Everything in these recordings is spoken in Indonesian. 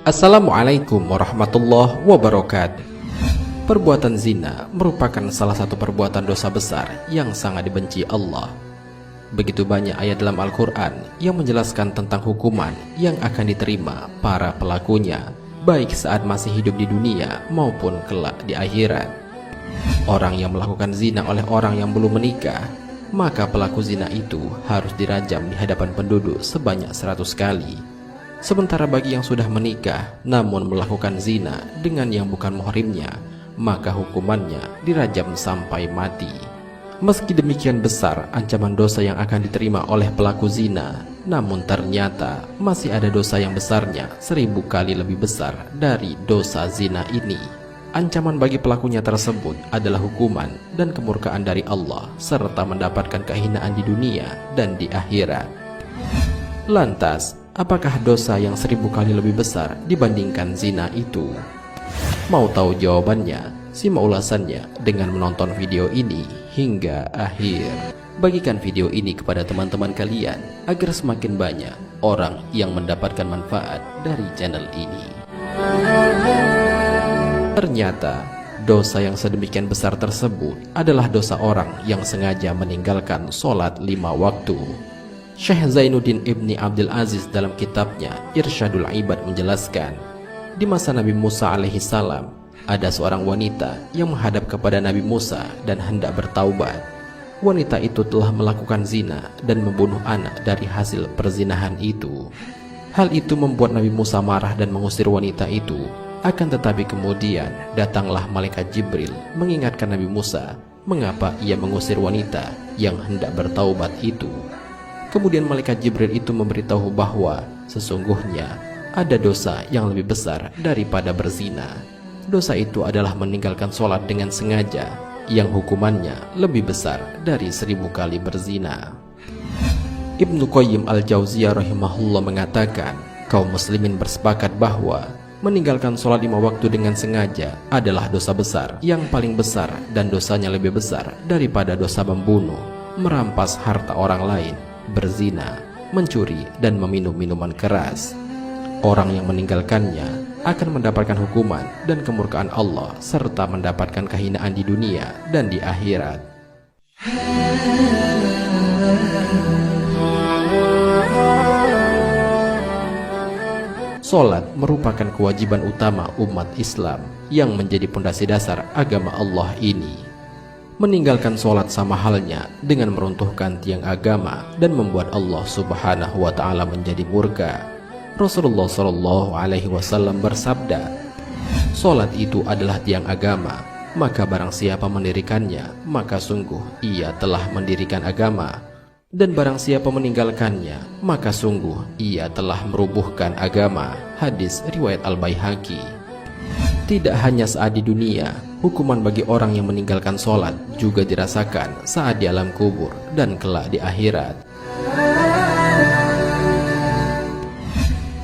Assalamualaikum warahmatullahi wabarakatuh. Perbuatan zina merupakan salah satu perbuatan dosa besar yang sangat dibenci Allah. Begitu banyak ayat dalam Al-Quran yang menjelaskan tentang hukuman yang akan diterima para pelakunya, baik saat masih hidup di dunia maupun kelak di akhirat. Orang yang melakukan zina oleh orang yang belum menikah, maka pelaku zina itu harus dirajam di hadapan penduduk sebanyak 100 kali. Sementara bagi yang sudah menikah namun melakukan zina dengan yang bukan muhrimnya, maka hukumannya dirajam sampai mati. Meski demikian besar ancaman dosa yang akan diterima oleh pelaku zina, namun ternyata masih ada dosa yang besarnya 1000 kali lebih besar dari dosa zina ini. Ancaman bagi pelakunya tersebut adalah hukuman dan kemurkaan dari Allah serta mendapatkan kehinaan di dunia dan di akhirat. Lantas, apakah dosa yang 1000 kali lebih besar dibandingkan zina itu? Mau tahu jawabannya? Simak ulasannya dengan menonton video ini hingga akhir. Bagikan video ini kepada teman-teman kalian agar semakin banyak orang yang mendapatkan manfaat dari channel ini. Ternyata dosa yang sedemikian besar tersebut adalah dosa orang yang sengaja meninggalkan sholat 5 waktu. Syekh Zainuddin Ibni Abdul Aziz dalam kitabnya Irsyadul Ibad menjelaskan, di masa Nabi Musa alaihi salam, ada seorang wanita yang menghadap kepada Nabi Musa dan hendak bertaubat. Wanita itu telah melakukan zina dan membunuh anak dari hasil perzinahan itu. Hal itu membuat Nabi Musa marah dan mengusir wanita itu. Akan tetapi kemudian datanglah malaikat Jibril mengingatkan Nabi Musa mengapa ia mengusir wanita yang hendak bertaubat itu. Kemudian malaikat Jibril itu memberitahu bahwa sesungguhnya ada dosa yang lebih besar daripada berzina. Dosa itu adalah meninggalkan sholat dengan sengaja, yang hukumannya lebih besar dari 1000 kali berzina. Ibnu Qayyim al-Jauziyah rahimahullah mengatakan, kaum muslimin bersepakat bahwa meninggalkan sholat 5 waktu dengan sengaja adalah dosa besar yang paling besar dan dosanya lebih besar daripada dosa membunuh, merampas harta orang lain, berzina, mencuri, dan meminum minuman keras. Orang yang meninggalkannya akan mendapatkan hukuman dan kemurkaan Allah serta mendapatkan kehinaan di dunia dan di akhirat. Salat merupakan kewajiban utama umat Islam yang menjadi pondasi dasar agama Allah ini. Meninggalkan salat sama halnya dengan meruntuhkan tiang agama dan membuat Allah Subhanahu wa Ta'ala menjadi murka. Rasulullah Shallallahu Alaihi Wasallam bersabda, salat itu adalah tiang agama, maka barang siapa mendirikannya, maka sungguh ia telah mendirikan agama, dan barang siapa meninggalkannya, maka sungguh ia telah merubuhkan agama. Hadis riwayat Al-Baihaqi. Tidak hanya saat di dunia, hukuman bagi orang yang meninggalkan sholat juga dirasakan saat di alam kubur dan kelak di akhirat.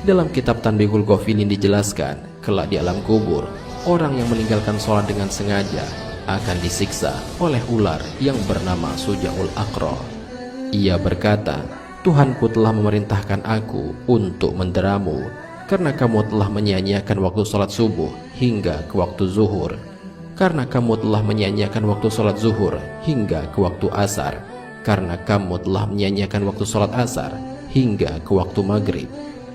Dalam kitab Tanbihul Ghafilin dijelaskan, kelak di alam kubur, orang yang meninggalkan sholat dengan sengaja akan disiksa oleh ular yang bernama Sujaul Aqra. Ia berkata, Tuhanku telah memerintahkan aku untuk menderamu, karena kamu telah menyia-nyiakan waktu sholat subuh hingga ke waktu zuhur, karena kamu telah menyia-nyiakan waktu sholat zuhur hingga ke waktu asar, karena kamu telah menyia-nyiakan waktu sholat asar hingga ke waktu maghrib,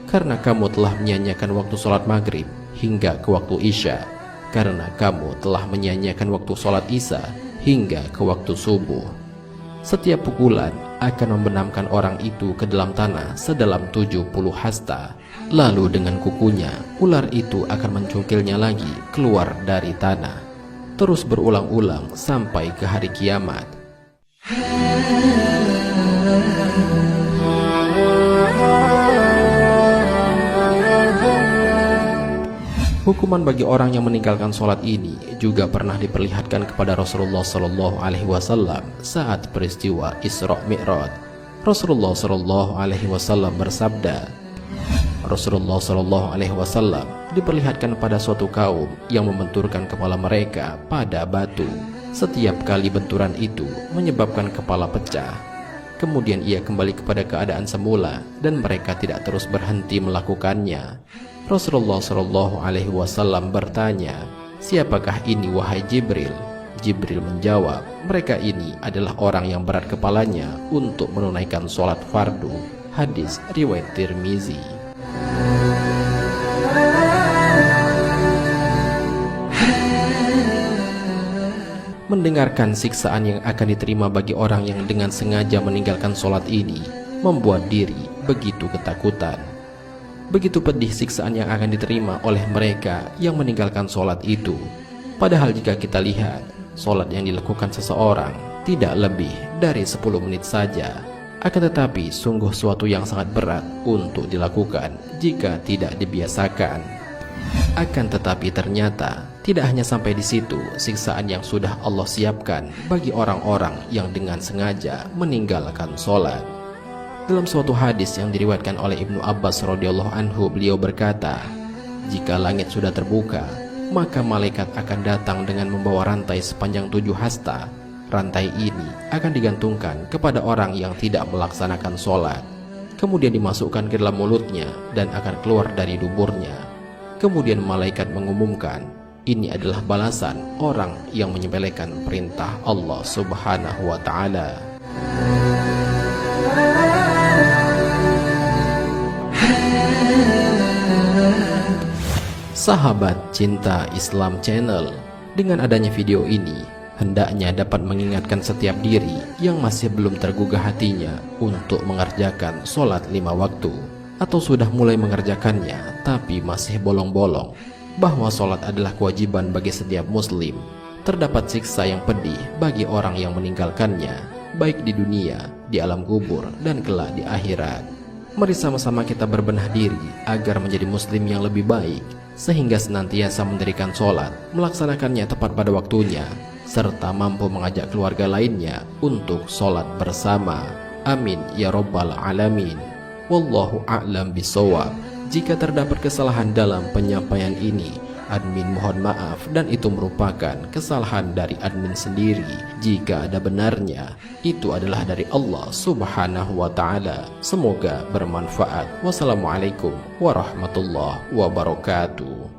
karena kamu telah menyia-nyiakan waktu sholat maghrib hingga ke waktu isya, karena kamu telah menyia-nyiakan waktu sholat isya hingga ke waktu subuh. Setiap pukulan akan membenamkan orang itu ke dalam tanah sedalam 70 hasta. Lalu dengan kukunya, ular itu akan mencungkilnya lagi keluar dari tanah. Terus berulang-ulang sampai ke hari kiamat. Hukuman bagi orang yang meninggalkan sholat ini juga pernah diperlihatkan kepada Rasulullah Shallallahu Alaihi Wasallam saat peristiwa Isra Mi'raj. Rasulullah Shallallahu Alaihi Wasallam bersabda, Rasulullah Shallallahu Alaihi Wasallam diperlihatkan pada suatu kaum yang membenturkan kepala mereka pada batu. Setiap kali benturan itu menyebabkan kepala pecah. Kemudian ia kembali kepada keadaan semula dan mereka tidak terus berhenti melakukannya. Rasulullah Shallallahu Alaihi Wasallam bertanya, "Siapakah ini wahai Jibril?" Jibril menjawab, "Mereka ini adalah orang yang berat kepalanya untuk menunaikan sholat fardu." Hadis riwayat Tirmizi. Mendengarkan siksaan yang akan diterima bagi orang yang dengan sengaja meninggalkan sholat ini membuat diri begitu ketakutan. Begitu pedih siksaan yang akan diterima oleh mereka yang meninggalkan sholat itu. Padahal jika kita lihat, sholat yang dilakukan seseorang tidak lebih dari 10 menit saja. Akan tetapi sungguh suatu yang sangat berat untuk dilakukan jika tidak dibiasakan. Akan tetapi ternyata tidak hanya sampai di situ siksaan yang sudah Allah siapkan bagi orang-orang yang dengan sengaja meninggalkan sholat. Dalam suatu hadis yang diriwayatkan oleh Ibnu Abbas radhiyallahu anhu, beliau berkata, "Jika langit sudah terbuka, maka malaikat akan datang dengan membawa rantai sepanjang 7 hasta. Rantai ini akan digantungkan kepada orang yang tidak melaksanakan sholat. Kemudian dimasukkan ke dalam mulutnya dan akan keluar dari duburnya. Kemudian malaikat mengumumkan, ini adalah balasan orang yang menyepelekan perintah Allah Subhanahu wa Ta'ala." Sahabat Cinta Islam Channel, dengan adanya video ini hendaknya dapat mengingatkan setiap diri yang masih belum tergugah hatinya untuk mengerjakan sholat 5 waktu, atau sudah mulai mengerjakannya tapi masih bolong-bolong, bahwa sholat adalah kewajiban bagi setiap muslim. Terdapat siksa yang pedih bagi orang yang meninggalkannya, baik di dunia, di alam kubur, dan kelak di akhirat. Mari sama-sama kita berbenah diri agar menjadi muslim yang lebih baik, sehingga senantiasa mendirikan sholat, melaksanakannya tepat pada waktunya, serta mampu mengajak keluarga lainnya untuk sholat bersama. Amin ya Rabbal Alamin. Wallahu a'lam bishawab. Jika terdapat kesalahan dalam penyampaian ini, admin mohon maaf, dan itu merupakan kesalahan dari admin sendiri. Jika ada benarnya, itu adalah dari Allah Subhanahu wa Ta'ala. Semoga bermanfaat. Wassalamualaikum warahmatullahi wabarakatuh.